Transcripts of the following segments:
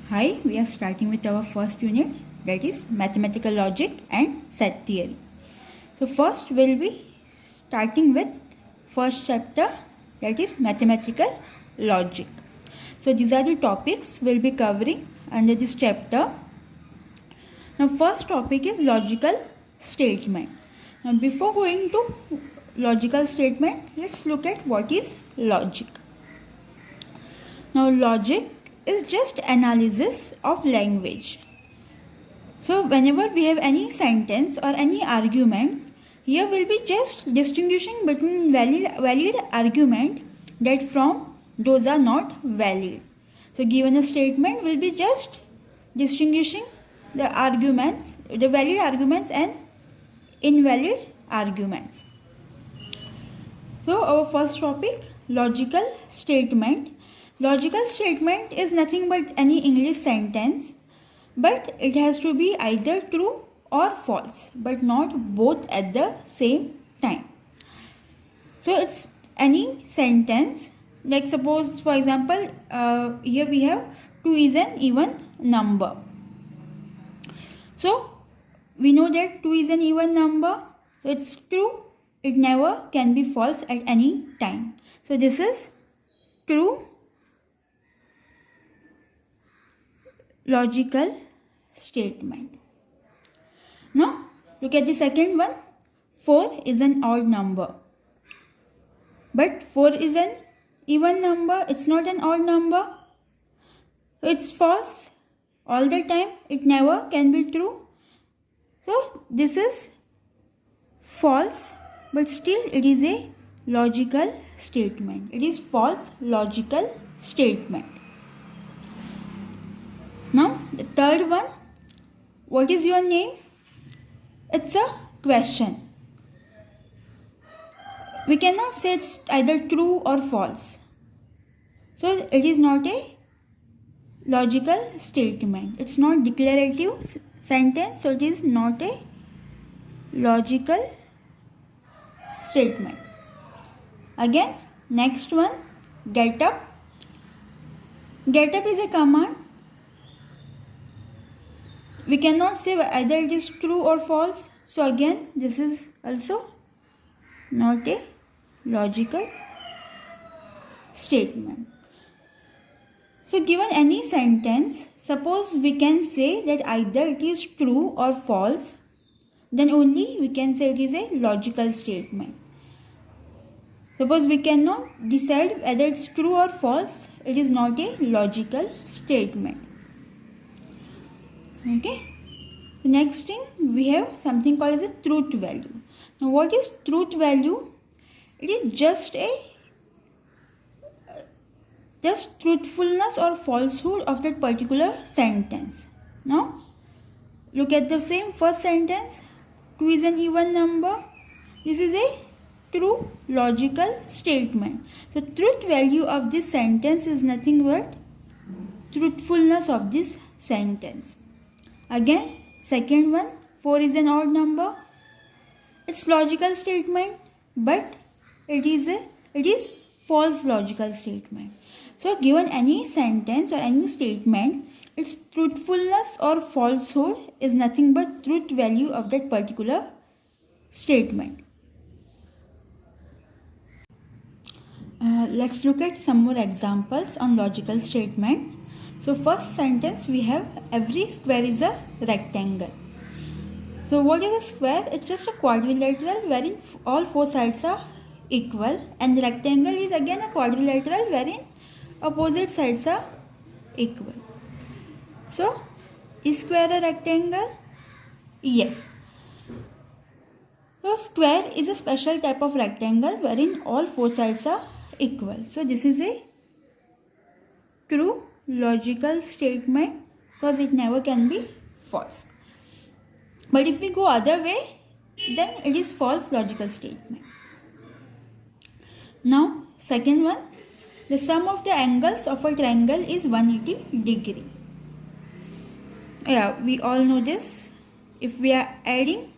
Hi, we are starting with our first unit, that is mathematical logic and set theory. So first we'll be starting with first chapter, that is mathematical logic. So these are the topics we'll be covering under this chapter. Now first topic is logical statement. Now before going to logical statement, let's look at what is logic. Now logic is just analysis of language. So whenever we have any sentence or any argument, here we'll be just distinguishing between valid argument that from those are not valid. So given a statement, we'll be just distinguishing the arguments, the valid arguments and invalid arguments. So our first topic, logical statement. Logical statement is nothing but any English sentence, but it has to be either true or false, but not both at the same time. So it's any sentence, like suppose for example, here we have 2 is an even number. So we know that 2 is an even number, so it's true, it never can be false at any time. So this is true logical statement. Now look at the second one. 4 is an odd number, but 4 is an even number, it's not an odd number, so it's false all the time, it never can be true. So this is false, but still it is a logical statement. It is false logical statement. Now the third one, what is your name? It's a question. We cannot say it's either true or false. So it is not a logical statement. It's not declarative sentence, so it is not a logical statement. Again, next one, get up. Get up is a command. We cannot say either it is true or false. So again, this is also not a logical statement. So given any sentence, suppose we can say that either it is true or false, then only we can say it is a logical statement. Suppose we cannot decide whether it's true or false, it is not a logical statement. Okay. The next thing, we have something called as a truth value. Now what is truth value? It is just truthfulness or falsehood of that particular sentence. Now look at the same first sentence. 2 is an even number. This is a true logical statement. So truth value of this sentence is nothing but truthfulness of this sentence. Again, second one, 4 is an odd number. It's logical statement, but it is false logical statement. So given any sentence or any statement, its truthfulness or falsehood is nothing but truth value of that particular statement. Let's look at some more examples on logical statement. So first sentence, we have every square is a rectangle. So what is a square? It's just a quadrilateral wherein all 4 sides are equal, and the rectangle is again a quadrilateral wherein opposite sides are equal. So is square a rectangle? Yes. So square is a special type of rectangle wherein all 4 sides are equal. So this is a true logical statement because it never can be false. But if we go other way, then it is false logical statement. Now second one, the sum of the angles of a triangle is 180 degree. Yeah, we all know this. If we are adding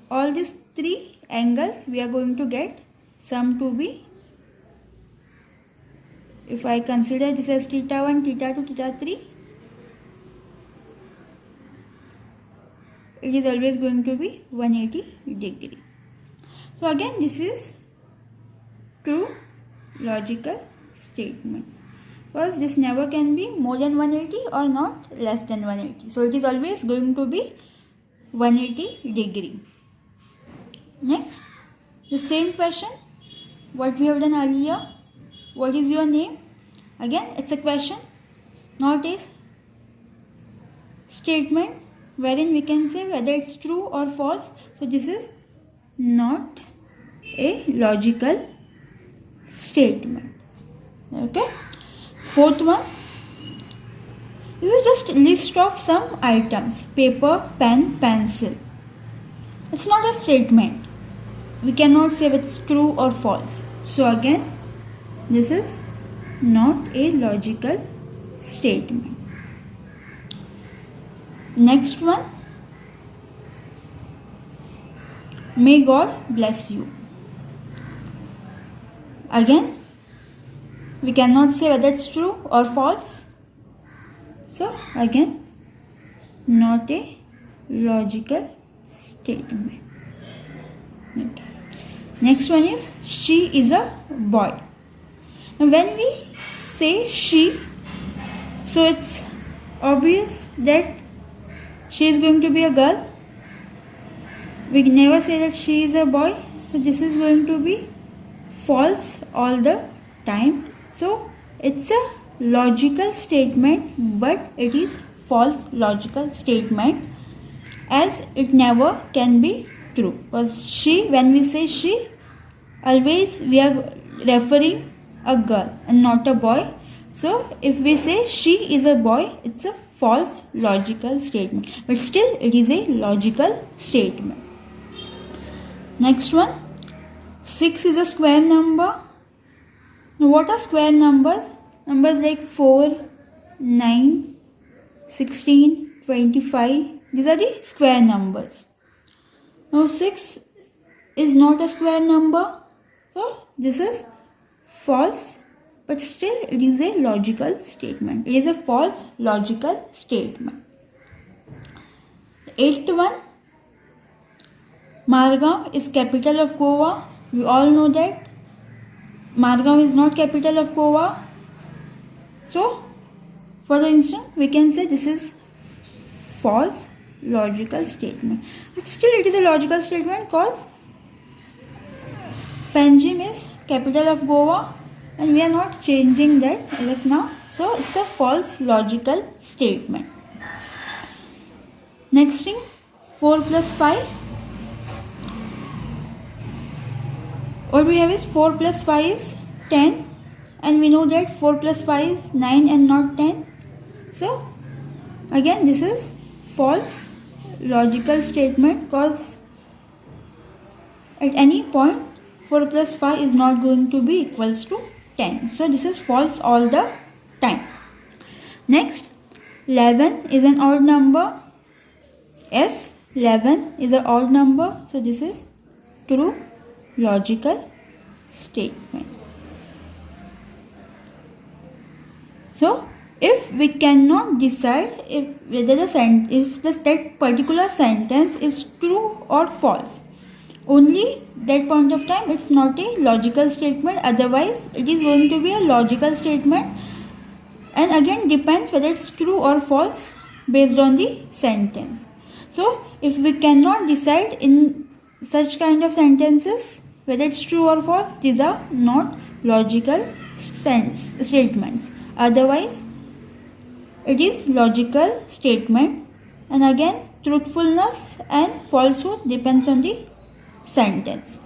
all these 3 angles, we are going to get sum to be, if I consider this as theta 1, theta 2, theta 3, it is always going to be 180 degree. So again, this is true logical statement, because this never can be more than 180 or not less than 180. So it is always going to be 180 degree. Next, the same question what we have done earlier. What is your name? Again, it's a question, not a statement wherein we can say whether it's true or false. So this is not a logical statement. Okay. Fourth one, this is just a list of some items: paper, pen, pencil. It's not a statement. We cannot say if it's true or false. So again, this is not a logical statement. Next one, may God bless you. Again, we cannot say whether it's true or false. So again, not a logical statement. Okay. Next one is she is a boy. Now when we say she, so it's obvious that she is going to be a girl. We never say that she is a boy. So this is going to be false all the time. So it's a logical statement, but it is false logical statement, as it never can be true. Because she, when we say she, always we are referring a girl and not a boy. So if we say she is a boy, it's a false logical statement, but still it is a logical statement. Next one, 6 is a square number. Now what are square numbers? Numbers like 4, 9, 16, 25. These are the square numbers. Now 6 is not a square number. So this is false, but still it is a logical statement. It is a false logical statement. The 8th one, Margao is capital of Goa. We all know that Margao is not capital of Goa. So for the instance, we can say this is false logical statement. But still it is a logical statement, because Panjim is capital of Goa and we are not changing that as of now. So it's a false logical statement. Next thing, 4 plus 5. What we have is 4 plus 5 is 10, and we know that 4 plus 5 is 9 and not 10. So again, this is false logical statement, because at any point 4 plus 5 is not going to be equals to 10. So this is false all the time. Next, 11 is an odd number. Yes, 11 is an odd number. So this is true logical statement. So if we cannot decide if whether that particular sentence is true or false, only that point of time it's not a logical statement. Otherwise it is going to be a logical statement, and again depends whether it's true or false based on the sentence. So if we cannot decide in such kind of sentences whether it's true or false, these are not logical statements. Otherwise it is logical statement, and again truthfulness and falsehood depends on the sentence.